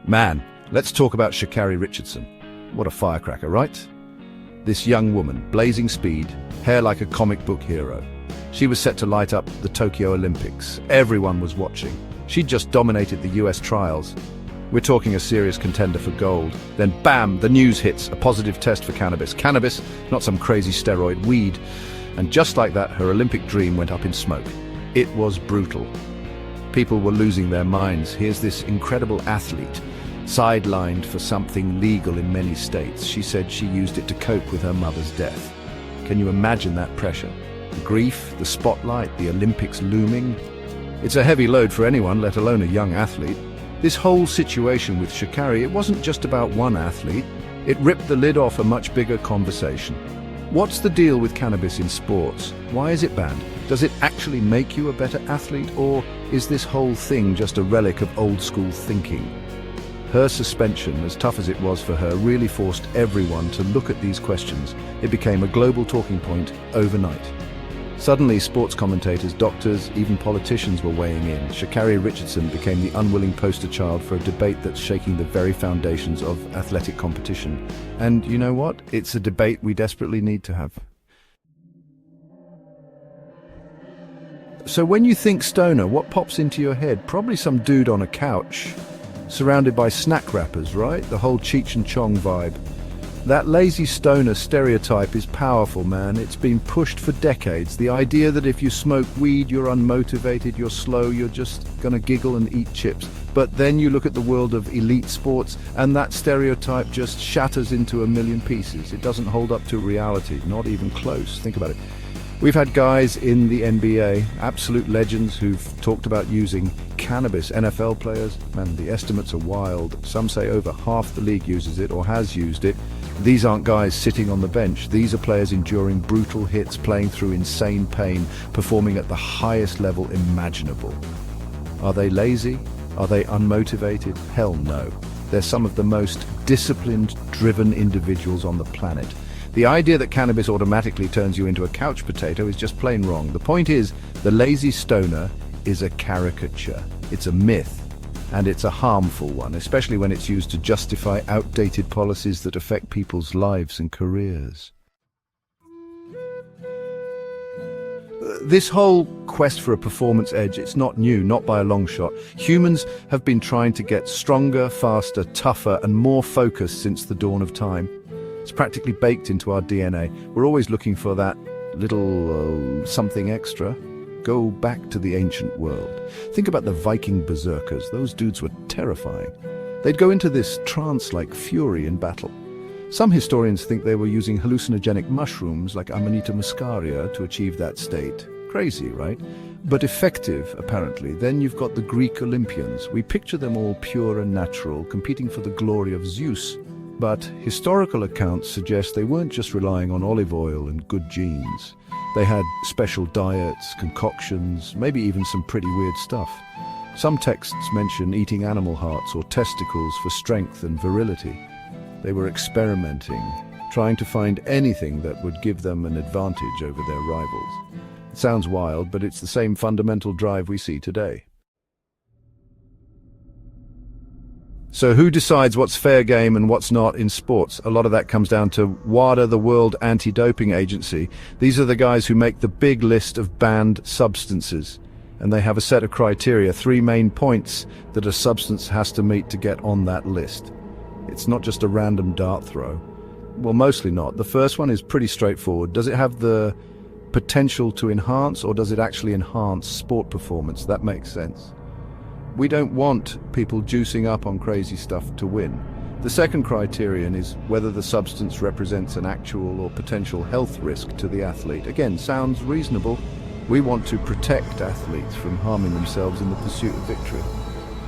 Man, let's talk about Sha'Carri Richardson. What a firecracker, right? This young woman, blazing speed, hair like a comic book hero. She was set to light up the Tokyo Olympics. Everyone was watching. She'd just dominated the US trials. We're talking a serious contender for gold. Then bam, the news hits, a positive test for cannabis. Cannabis, not some crazy steroid, weed. And just like that, her Olympic dream went up in smoke. It was brutal. People were losing their minds. Here's this incredible athlete, sidelined for something legal in many states. She said she used it to cope with her mother's death. Can you imagine that pressure? The grief, the spotlight, the Olympics looming. It's a heavy load for anyone, let alone a young athlete. This whole situation with Sha'Carri, it wasn't just about one athlete. It ripped the lid off a much bigger conversation. What's the deal with cannabis in sports? Why is it banned? Does it actually make you a better athlete, or is this whole thing just a relic of old-school thinking? Her suspension, as tough as it was for her, really forced everyone to look at these questions. It became a global talking point overnight. Suddenly, sports commentators, doctors, even politicians were weighing in. Sha'Carri Richardson became the unwilling poster child for a debate that's shaking the very foundations of athletic competition. And you know what? It's a debate we desperately need to have. So when you think stoner, what pops into your head? Probably some dude on a couch, surrounded by snack wrappers, right? The whole Cheech and Chong vibe. That lazy stoner stereotype is powerful, man. It's been pushed for decades. The idea that if you smoke weed, you're unmotivated, you're slow, you're just gonna giggle and eat chips. But then you look at the world of elite sports, and that stereotype just shatters into a million pieces. It doesn't hold up to reality, not even close. Think about it. We've had guys in the NBA, absolute legends, who've talked about using cannabis. NFL players, man, the estimates are wild. Some say over half the league uses it or has used it. These aren't guys sitting on the bench. These are players enduring brutal hits, playing through insane pain, performing at the highest level imaginable. Are they lazy? Are they unmotivated? Hell no. They're some of the most disciplined, driven individuals on the planet. The idea that cannabis automatically turns you into a couch potato is just plain wrong. The point is, the lazy stoner is a caricature. It's a myth. And it's a harmful one, especially when it's used to justify outdated policies that affect people's lives and careers. This whole quest for a performance edge, it's not new, not by a long shot. Humans have been trying to get stronger, faster, tougher, and more focused since the dawn of time. It's practically baked into our DNA. We're always looking for that little something extra. Go back to the ancient world. Think about the Viking berserkers. Those dudes were terrifying. They'd go into this trance-like fury in battle. Some historians think they were using hallucinogenic mushrooms like Amanita muscaria to achieve that state. Crazy, right? But effective, apparently. Then you've got the Greek Olympians. We picture them all pure and natural, competing for the glory of Zeus. But historical accounts suggest they weren't just relying on olive oil and good genes. They had special diets, concoctions, maybe even some pretty weird stuff. Some texts mention eating animal hearts or testicles for strength and virility. They were experimenting, trying to find anything that would give them an advantage over their rivals. It sounds wild, but it's the same fundamental drive we see today. So who decides what's fair game and what's not in sports? A lot of that comes down to WADA, the World Anti-Doping Agency. These are the guys who make the big list of banned substances. And they have a set of criteria, 3 main points that a substance has to meet to get on that list. It's not just a random dart throw. Well, mostly not. The first one is pretty straightforward. Does it have the potential to enhance, or does it actually enhance sport performance? That makes sense. We don't want people juicing up on crazy stuff to win. The second criterion is whether the substance represents an actual or potential health risk to the athlete. Again, sounds reasonable. We want to protect athletes from harming themselves in the pursuit of victory.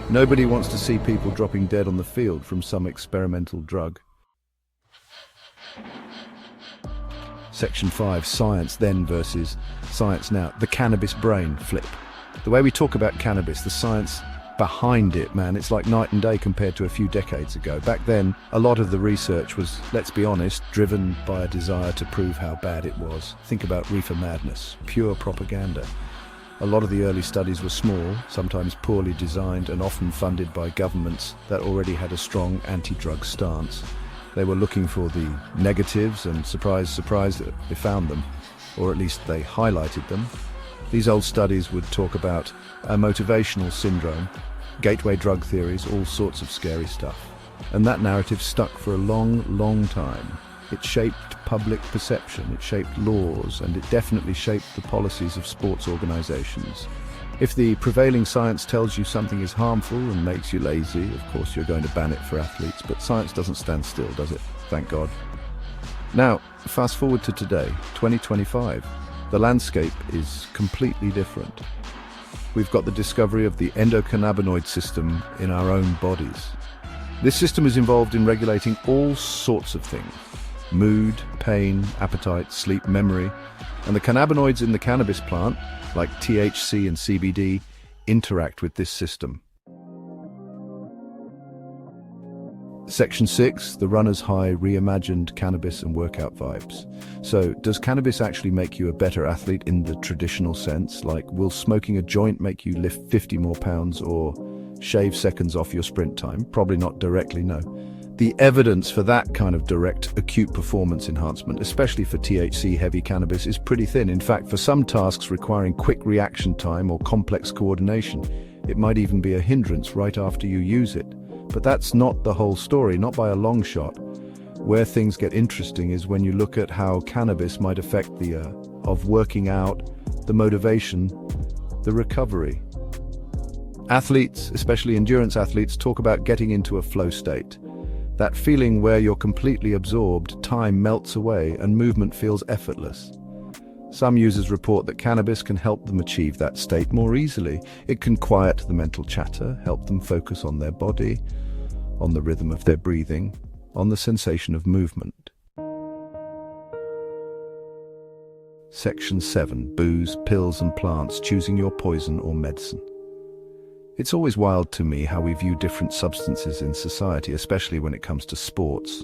Nobody wants to see people dropping dead on the field from some experimental drug. Section 5, science then versus science now. The cannabis brain flip. The way we talk about cannabis, the science behind it, man, it's like night and day compared to a few decades ago. Back then, a lot of the research was, let's be honest, driven by a desire to prove how bad it was. Think about reefer madness, pure propaganda. A lot of the early studies were small, sometimes poorly designed, and often funded by governments that already had a strong anti-drug stance. They were looking for the negatives, and surprise, surprise, they found them, or at least they highlighted them. These old studies would talk about a motivational syndrome, gateway drug theories, all sorts of scary stuff. And that narrative stuck for a long, long time. It shaped public perception, it shaped laws, and it definitely shaped the policies of sports organizations. If the prevailing science tells you something is harmful and makes you lazy, of course you're going to ban it for athletes, but science doesn't stand still, does it? Thank God. Now, fast forward to today, 2025. The landscape is completely different. We've got the discovery of the endocannabinoid system in our own bodies. This system is involved in regulating all sorts of things: mood, pain, appetite, sleep, memory. And the cannabinoids in the cannabis plant, like THC and CBD, interact with this system. Section 6, the runner's high, reimagined cannabis and workout vibes. So, does cannabis actually make you a better athlete in the traditional sense? Like, will smoking a joint make you lift 50 more pounds or shave seconds off your sprint time? Probably not directly, no. The evidence for that kind of direct, acute performance enhancement, especially for THC-heavy cannabis, is pretty thin. In fact, for some tasks requiring quick reaction time or complex coordination, it might even be a hindrance right after you use it. But that's not the whole story, not by a long shot. Where things get interesting is when you look at how cannabis might affect the of working out, the motivation, the recovery. Athletes, especially endurance athletes, talk about getting into a flow state. That feeling where you're completely absorbed, time melts away, and movement feels effortless. Some users report that cannabis can help them achieve that state more easily. It can quiet the mental chatter, help them focus on their body, on the rhythm of their breathing, on the sensation of movement. Section 7, booze, pills and plants, choosing your poison or medicine. It's always wild to me how we view different substances in society, especially when it comes to sports.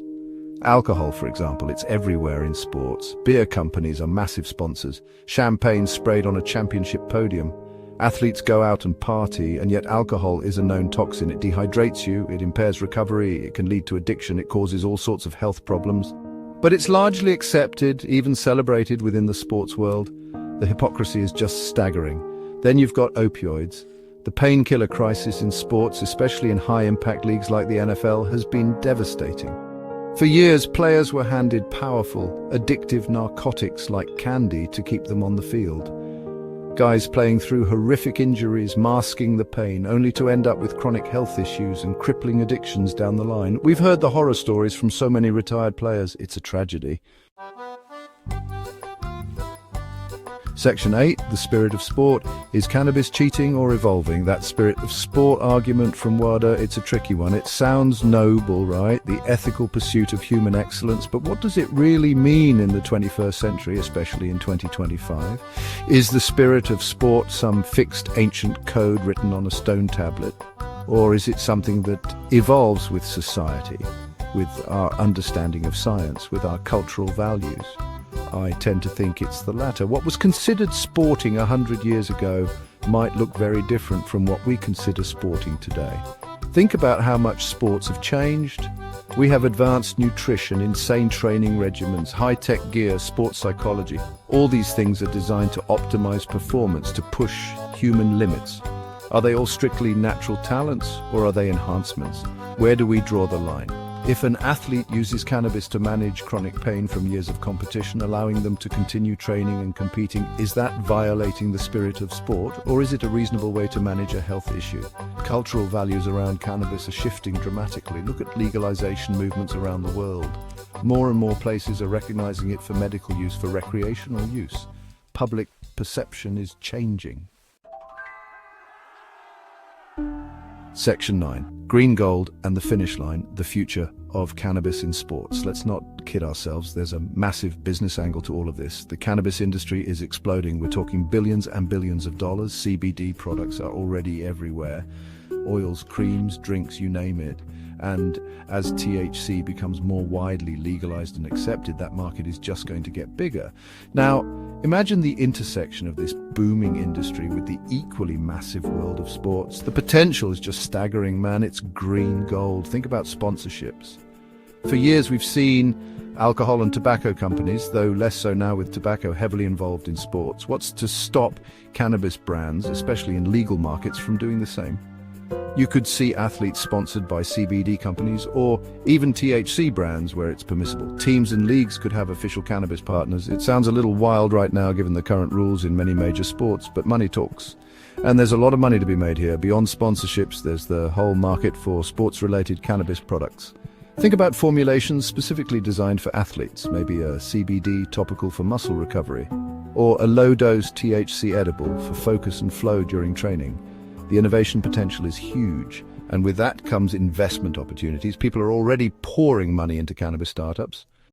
Alcohol, for example, it's everywhere in sports. Beer companies are massive sponsors. Champagne sprayed on a championship podium. Athletes go out and party, and yet alcohol is a known toxin. It dehydrates you, it impairs recovery, it can lead to addiction, it causes all sorts of health problems. But it's largely accepted, even celebrated within the sports world. The hypocrisy is just staggering. Then you've got opioids. The painkiller crisis in sports, especially in high-impact leagues like the NFL, has been devastating. For years, players were handed powerful, addictive narcotics like candy to keep them on the field. Guys playing through horrific injuries, masking the pain, only to end up with chronic health issues and crippling addictions down the line. We've heard the horror stories from so many retired players. It's a tragedy. Section 8, the spirit of sport. Is cannabis cheating or evolving? That spirit of sport argument from WADA, it's a tricky one. It sounds noble, right? The ethical pursuit of human excellence, but what does it really mean in the 21st century, especially in 2025? Is the spirit of sport some fixed ancient code written on a stone tablet? Or is it something that evolves with society, with our understanding of science, with our cultural values? I tend to think it's the latter. What was considered sporting 100 years ago might look very different from what we consider sporting today. Think about how much sports have changed. We have advanced nutrition, insane training regimens, high-tech gear, sports psychology. All these things are designed to optimize performance, to push human limits. Are they all strictly natural talents, or are they enhancements? Where do we draw the line? If an athlete uses cannabis to manage chronic pain from years of competition, allowing them to continue training and competing, is that violating the spirit of sport, or is it a reasonable way to manage a health issue? Cultural values around cannabis are shifting dramatically. Look at legalization movements around the world. More and more places are recognizing it for medical use, for recreational use. Public perception is changing. Section 9, green gold and the finish line, the future of cannabis in sports. Let's not kid ourselves, there's a massive business angle to all of this. The cannabis industry is exploding. We're talking billions and billions of dollars. CBD products are already everywhere. Oils, creams, drinks, you name it. And as THC becomes more widely legalized and accepted, that market is just going to get bigger. Now, Imagine the intersection of this booming industry with the equally massive world of sports. The potential is just staggering, man. It's green gold. Think about sponsorships. For years we've seen alcohol and tobacco companies, though less so now with tobacco heavily involved in sports. What's to stop cannabis brands, especially in legal markets, from doing the same? You could see athletes sponsored by CBD companies or even THC brands where it's permissible. Teams and leagues could have official cannabis partners. It sounds a little wild right now given the current rules in many major sports, but money talks. And there's a lot of money to be made here. Beyond sponsorships, there's the whole market for sports-related cannabis products. Think about formulations specifically designed for athletes, maybe a CBD topical for muscle recovery, or a low-dose THC edible for focus and flow during training. The innovation potential is huge, and with that comes investment opportunities. People are already pouring money into cannabis startups.